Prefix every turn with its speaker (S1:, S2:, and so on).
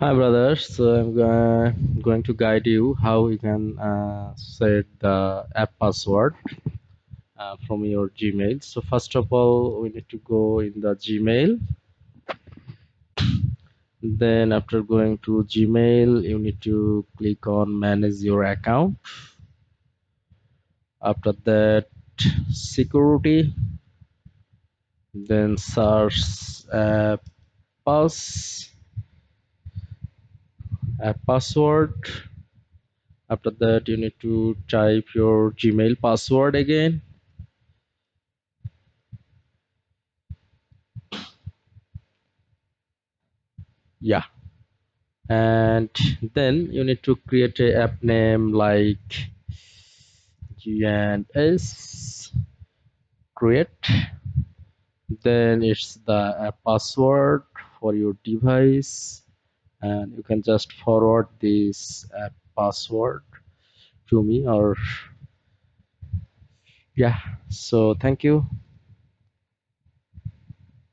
S1: Hi brothers, so I'm going to guide you how you can set the app password from your Gmail. So first of all, we need to go in the Gmail. Then after going to Gmail, you need to click on manage your account. After that, security. Then search pass app password. After that, you need to type your Gmail password again. Yeah, and then you need to create a app name like GNS create. Then it's the app password for your device, and you can just forward this app password to me. Or yeah, so thank you.